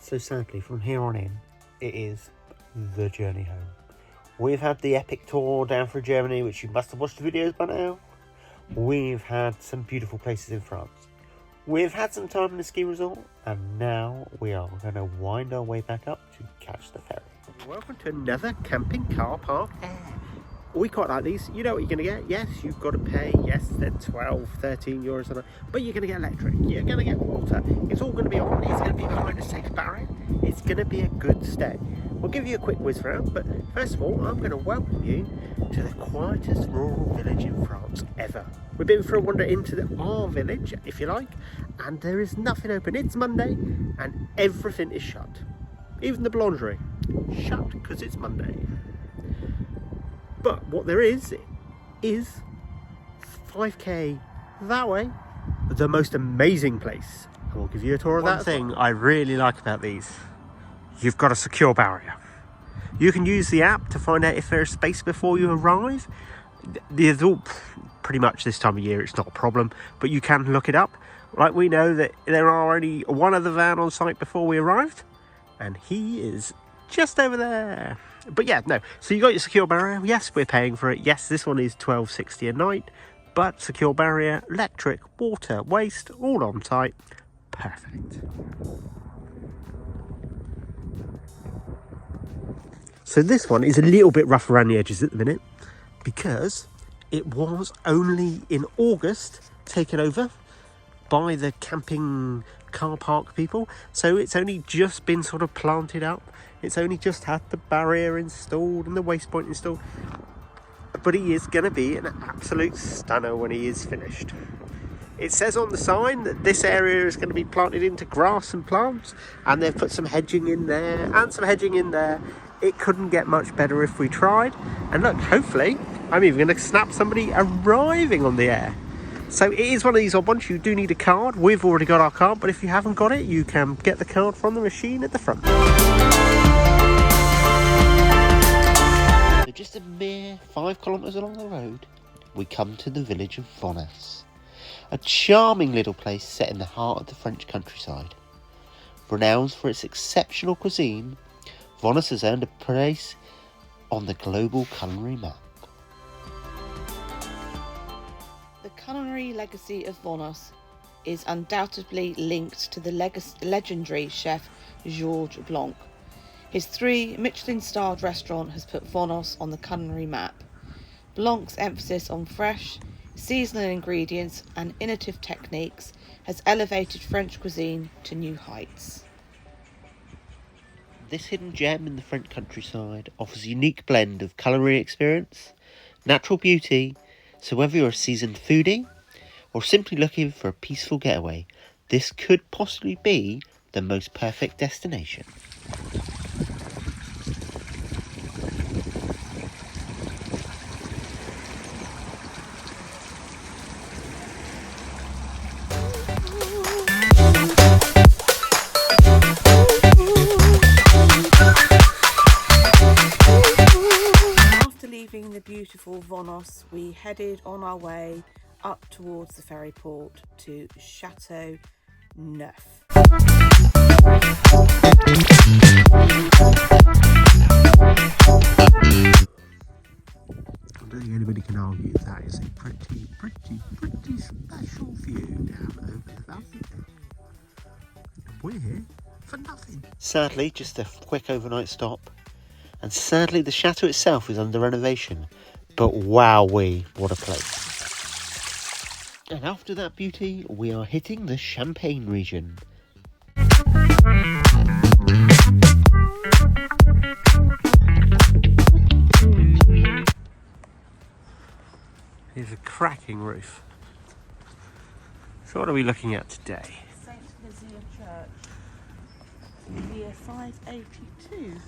So sadly, from here on in, it is the journey home. We've had the epic tour down through Germany, which you must have watched the videos by now. We've had some beautiful places in France. We've had some time in the ski resort, and now we are going to wind our way back up to catch the ferry. Welcome to another camping car park air. We quite like these. You know what you're going to get. Yes, you've got to pay. Yes, they're 12, 13 euros a night. But you're going to get electric. You're going to get water. It's all going to be on. It's going to be behind a safe barrier. It's going to be a good stay. We'll give you a quick whiz round. But first of all, I'm going to welcome you to the quietest rural village in France ever. We've been for a wander into our village, if you like. And there is nothing open. It's Monday and everything is shut. Even the boulangerie. Shut because it's Monday. But what there is 5k that way, the most amazing place. And we'll give you a tour of that. One thing I really like about these, you've got a secure barrier. You can use the app to find out if there's space before you arrive. There's all, pretty much this time of year, it's not a problem, but you can look it up. Like we know that there are only one other van on site before we arrived, and he is just over there. But yeah, no, so you got your secure barrier. Yes, we're paying for it. Yes, this one is $12.60 a night, but secure barrier, electric, water, waste, all on site. Perfect. So this one is a little bit rough around the edges at the minute because it was only in August taken over by the camping car park people, so it's only just been sort of planted up. It's only just had the barrier installed and the waste point installed, but he is going to be an absolute stunner when he is finished. It says on the sign that this area is going to be planted into grass and plants, and they've put some hedging in there and some hedging in there. It couldn't get much better if we tried. And look, hopefully I'm even going to snap somebody arriving on the air. So it is one of these odd ones. You do need a card. We've already got our card, but if you haven't got it, you can get the card from the machine at the front. So just a mere 5 kilometres along the road, we come to the village of Vonas. A charming little place set in the heart of the French countryside. Renowned for its exceptional cuisine, Vonas has earned a place on the global culinary map. The culinary legacy of Vonas is undoubtedly linked to the legendary chef Georges Blanc. His 3 Michelin-starred restaurant has put Vonas on the culinary map. Blanc's emphasis on fresh, seasonal ingredients and innovative techniques has elevated French cuisine to new heights. This hidden gem in the French countryside offers a unique blend of culinary experience, natural beauty, so whether you're a seasoned foodie or simply looking for a peaceful getaway, this could possibly be the most perfect destination. Leaving the beautiful Vonos, we headed on our way up towards the ferry port to Chateau Neuf. I don't think anybody can argue that is a pretty special view down over there. We're here for nothing. Sadly, just a quick overnight stop. And sadly, the chateau itself is under renovation. But wowee, what a place. And after that beauty, we are hitting the Champagne region. Here's a cracking roof. So what are we looking at today? St. Lizzie Church, year 582.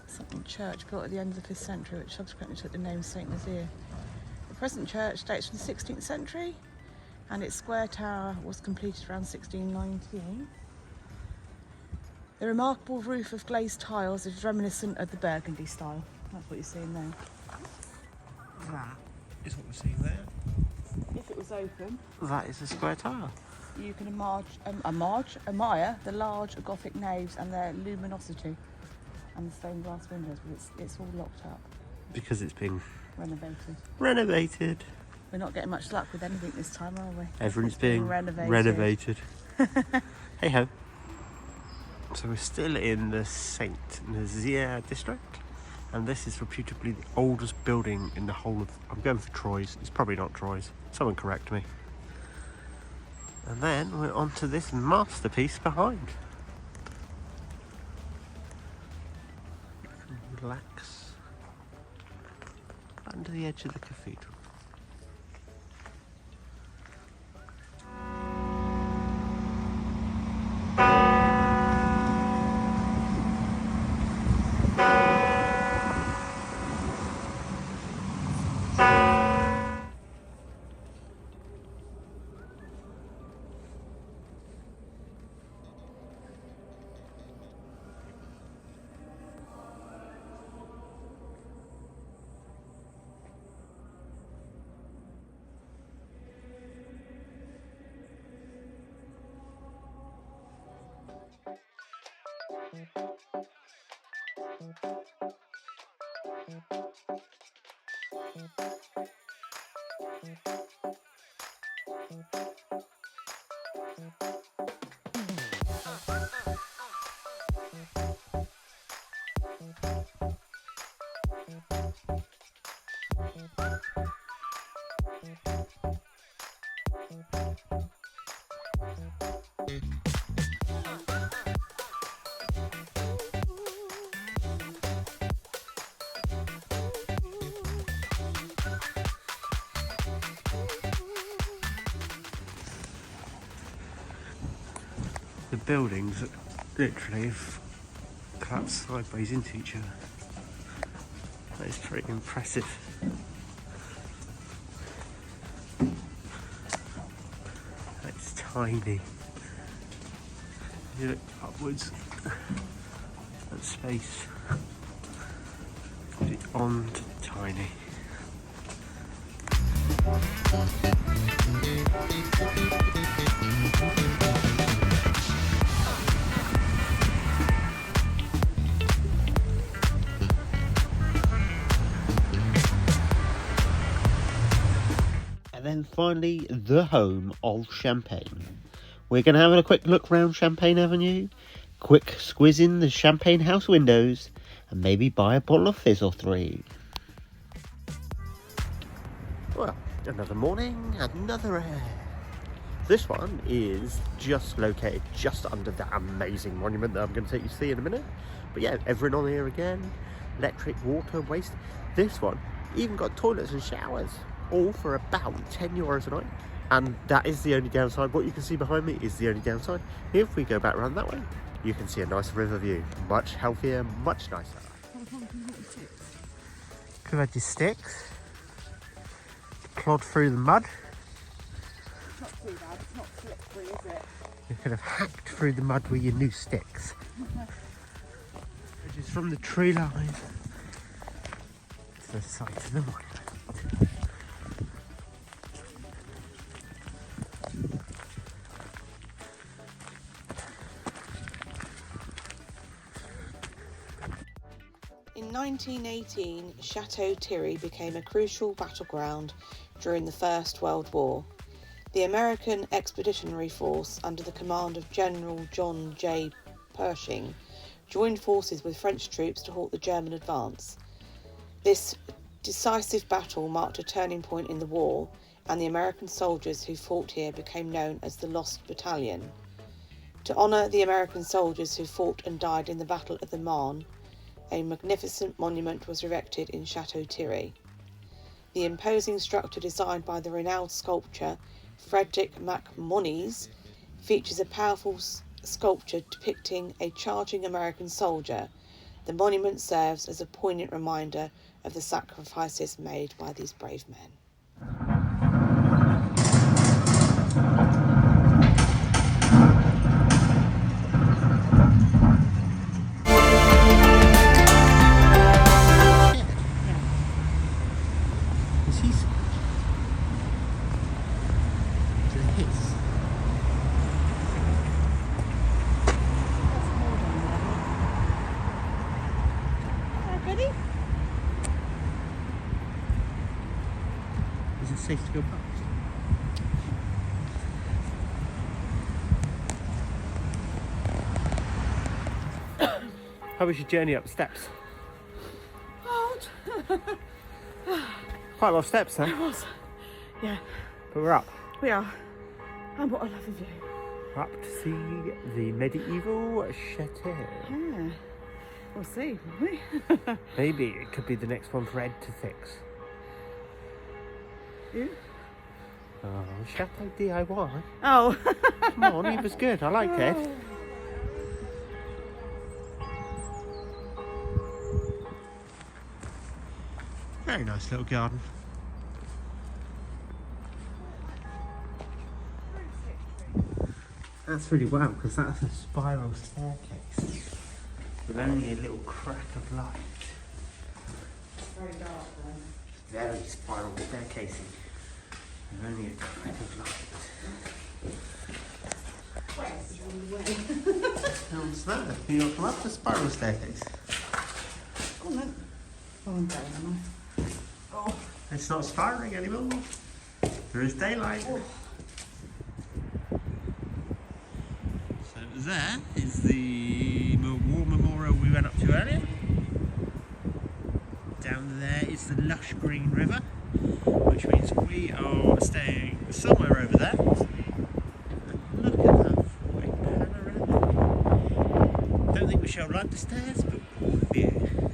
Something church built at the end of the 5th century, which subsequently took the name St. Nazaire. The present church dates from the 16th century, and its square tower was completed around 1619. The remarkable roof of glazed tiles is reminiscent of the Burgundy style. That's what you're seeing there. That is what we're seeing there. is open. That is a square tile. You can admire the large Gothic naves and their luminosity and the stained glass windows, but it's all locked up. Because it's being renovated. We're not getting much luck with anything this time, are we? Everything's being renovated. Hey ho. So we're still in the St. Nazaire district, and this is reputably the oldest building in the whole of... I'm going for Troyes. It's probably not Troyes. Someone correct me. And then we're on to this masterpiece behind. Relax under the edge of the cathedral. The buildings literally have collapsed sideways into each other. That is pretty impressive. That's tiny. You look upwards at space, beyond tiny. And then finally, the home of Champagne. We're going to have a quick look round Champagne Avenue, quick squiz in the Champagne House windows, and maybe buy a bottle of fizz or three. Well, another morning, another air. This one is just located just under that amazing monument that I'm going to take you to see in a minute. But yeah, everything on here again, electric, water, waste. This one even got toilets and showers, all for about €10 a night. And that is the only downside. What you can see behind me is the only downside. If we go back around that way, you can see a nice river view. Much healthier, much nicer. Could have had your sticks. Plod through the mud. It's not too bad, it's not slippery, is it? You could have hacked through the mud with your new sticks. Just from the tree line to the site of the monument. In 1918, Chateau Thierry became a crucial battleground during the First World War. The American Expeditionary Force, under the command of General John J. Pershing, joined forces with French troops to halt the German advance. This decisive battle marked a turning point in the war, and the American soldiers who fought here became known as the Lost Battalion. To honour the American soldiers who fought and died in the Battle of the Marne, a magnificent monument was erected in Chateau Thierry. The imposing structure, designed by the renowned sculptor Frederick Mac-Monnies, features a powerful sculpture depicting a charging American soldier. The monument serves as a poignant reminder of the sacrifices made by these brave men. Is it safe to go past? How was your journey up the steps? Hard. Quite a lot of steps then. It was. Yeah, But we're up. we are. And what a lovely view. We're up to see the medieval chateau. Yeah. We'll see, won't we? Maybe it could be the next one for Ed to fix. You? Oh, Chateau DIY. Oh. Come on, he was good. I liked Ed. Very nice little garden. That's really well, because that's a spiral staircase with only a little crack of light. It's very dark then. Very spiral staircasing with only a crack of light. What's that? Can you not come up the spiral staircase? Go on then. Oh, I'm going, am I? Oh. It's not spiraling anymore. There is daylight. Oh. So there is the war memorial we went up to earlier. Down there is the lush green river, which means we are staying somewhere over there. And look at that four-way panorama. Don't think we shall like the stairs, but what a view.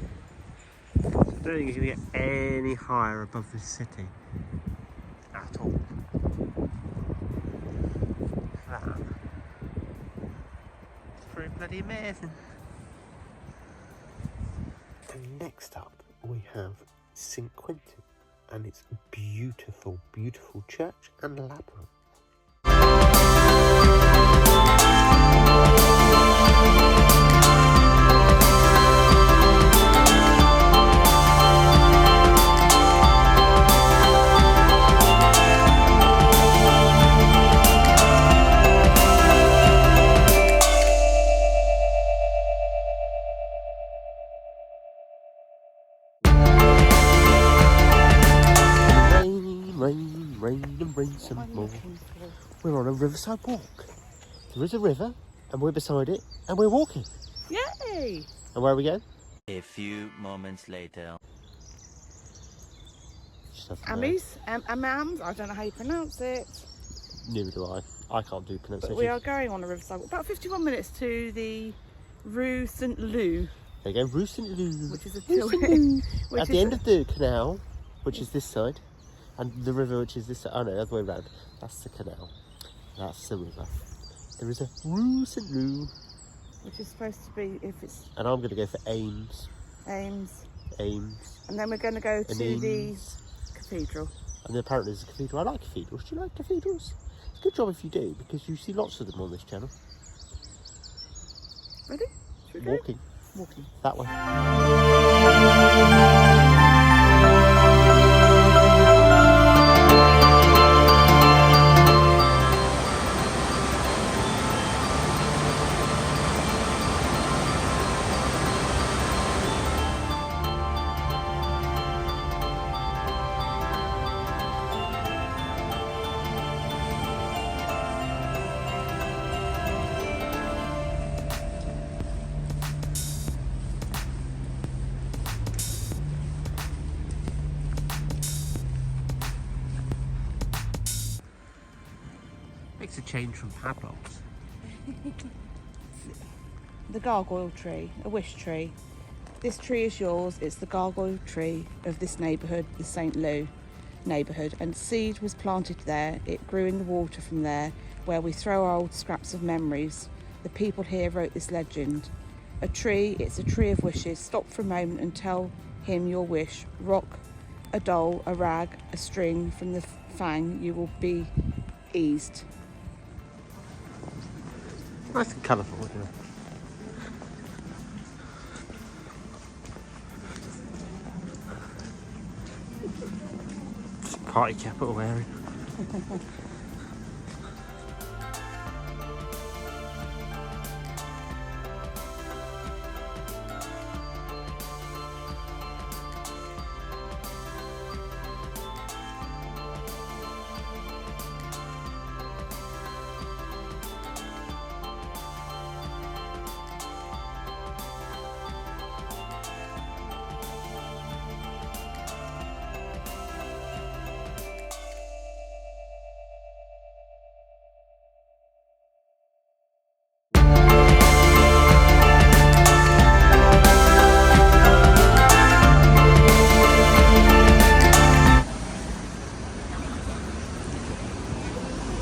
I don't think you're going to get any higher above this city at all. That. It's pretty bloody amazing. And next up we have St. Quentin and its beautiful, beautiful church and labyrinth. Rain some more. We're on a riverside walk. There is a river, and we're beside it, and we're walking. Yay! And where are we going? A few moments later. Amies? Amams? I don't know how you pronounce it. Neither do I. I can't do pronunciation. But we are going on a riverside walk. About 51 minutes to the Rue St. Lou. There you go, Rue St. Lou. Which is a Rue St. Lou. At the end of the canal, which is this side, and the river, which is this side. Oh no, the other way around. That's the canal. That's the river. There is a Rue St. Lou. Which is supposed to be, if it's And I'm going to go for Ames. Ames. Ames. And then we're going to go to the Ames. cathedral. And apparently there's a cathedral. I like cathedrals. Do you like cathedrals? It's a good job if you do, because you see lots of them on this channel. Ready? Should we Walking. go? Walking. That way. Makes a change from padlocks. The gargoyle tree, a wish tree. This tree is yours. It's the gargoyle tree of this neighbourhood, the St. Lou neighbourhood. And seed was planted there. It grew in the water from there, where we throw our old scraps of memories. The people here wrote this legend. A tree, it's a tree of wishes. Stop for a moment and tell him your wish. Rock, a doll, a rag, a string from the fang. You will be eased. Nice and colourful, isn't it? Party cap we're wearing.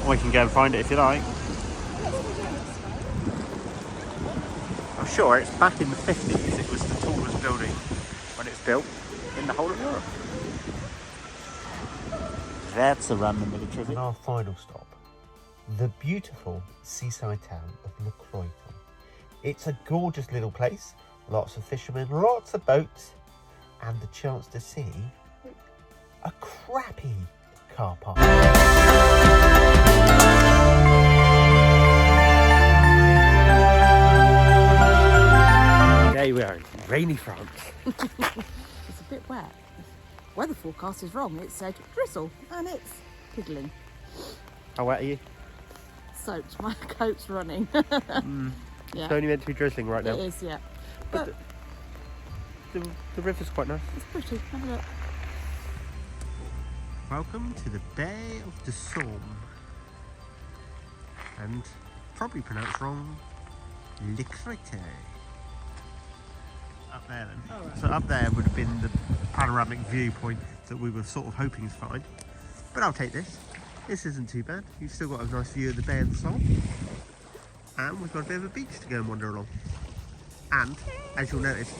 We can go and find it if you like. I'm sure it's back in the 50s. It was the tallest building when it was built in the whole of Europe. That's a random military. And our final stop, the beautiful seaside town of Le Croix. It's a gorgeous little place, lots of fishermen, lots of boats, and the chance to see a crappy car park. Today we are in rainy France. It's a bit wet. Weather forecast is wrong. It said drizzle and it's piddling. How wet are you? Soaked. My coat's running. Yeah. It's only meant to be drizzling right now. It is, yeah. But the river's quite nice. it's pretty. Have a look. Welcome to the Bay of the Somme. And, probably pronounced wrong, Le Croix. Up there then. Oh, right. So up there would have been the panoramic viewpoint that we were sort of hoping to find. But I'll take this. This isn't too bad. You've still got a nice view of the Bay of the Somme. And we've got a bit of a beach to go and wander along. And, as you'll notice,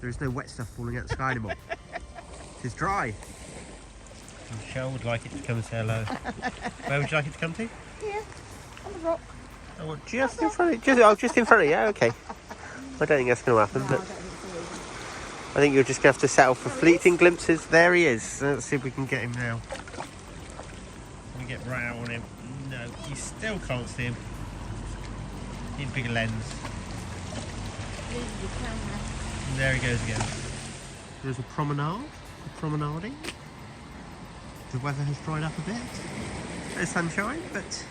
there is no wet stuff falling out the sky anymore. It's dry. Michelle would like it to come and say hello. Where would you like it to come to? Here, on the rock. Oh, well, just in front of you. Just in front of you, okay. I don't think that's going to happen, but I think you're just going to have to settle for fleeting glimpses. There he is. Let's see if we can get him now. Can we get right out on him? No, you still can't see him. Need a bigger lens. There he goes again. There's a promenading. The weather has dried up a bit. There's sunshine, but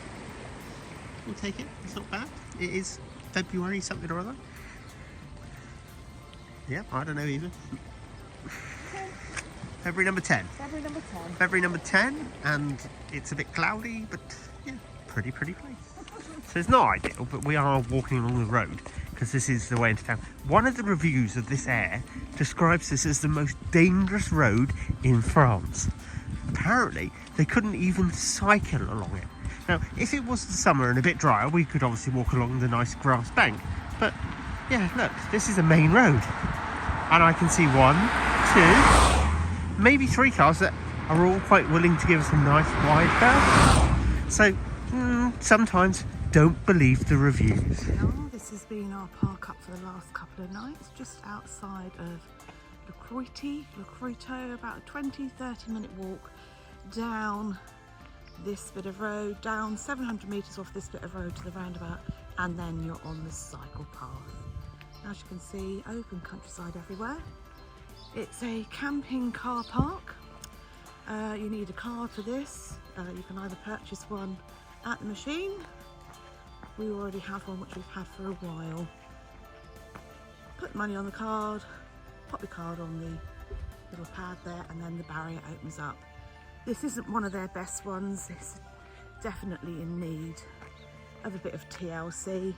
we'll take it. It's not bad. It is February something or other. Yeah, I don't know either. February number 10. February number 10. February number 10, and it's a bit cloudy, but yeah, pretty place. So it's not ideal, but we are walking along the road because this is the way into town. One of the reviews of this air describes this as the most dangerous road in France. Apparently, they couldn't even cycle along it. Now, if it was the summer and a bit drier, we could obviously walk along the nice grass bank. But yeah, look, this is a main road. And I can see 1, 2, maybe 3 cars that are all quite willing to give us a nice wide berth. So, sometimes don't believe the reviews. Now, this has been our park up for the last couple of nights, just outside of Le Croix, about a 20-30 minute walk down this bit of road, down 700 metres off this bit of road to the roundabout, and then you're on the cycle path. As you can see, open countryside everywhere. It's a camping car park. You need a card for this. You can either purchase one at the machine. We already have one which we've had for a while. Put money on the card, pop your card on the little pad there, and then the barrier opens up. This isn't one of their best ones. It's definitely in need of a bit of TLC,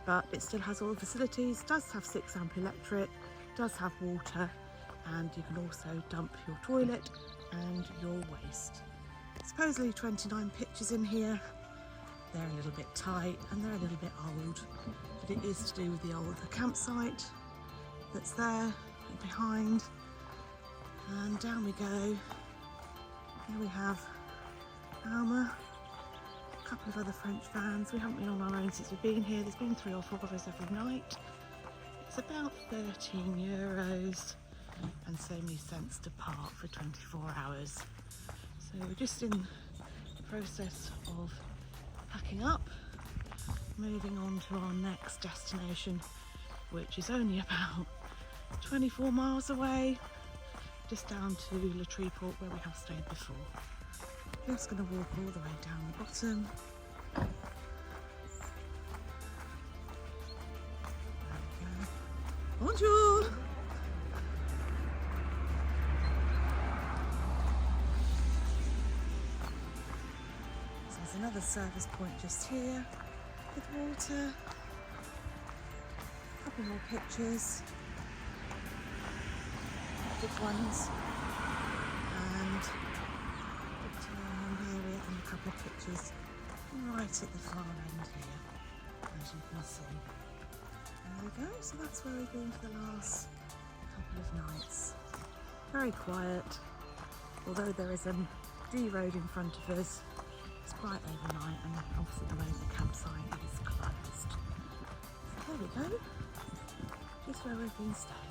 but it still has all the facilities. Does have 6 amp electric, does have water, and you can also dump your toilet and your waste. Supposedly 29 pictures in here. They're a little bit tight and they're a little bit old, but it is to do with the old campsite that's there behind. And down we go. Here we have Alma, a couple of other French vans. We haven't been on our own since we've been here. There's been 3 or 4 of us every night. It's about €13 and so many cents to park for 24 hours. So we're just in the process of packing up, moving on to our next destination, which is only about 24 miles away, just down to Le Treport where we have stayed before. Just going to walk all the way down the bottom. There we go. Bonjour! So there's another service point just here with water. A couple more pictures. Big ones. And Victorian area and a couple of pictures right at the far end here, as you can see. There we go, so that's where we've been for the last couple of nights. Very quiet, although there is a D road in front of us. It's bright overnight and opposite the way the campsite is closed. So there we go, just where we've been staying.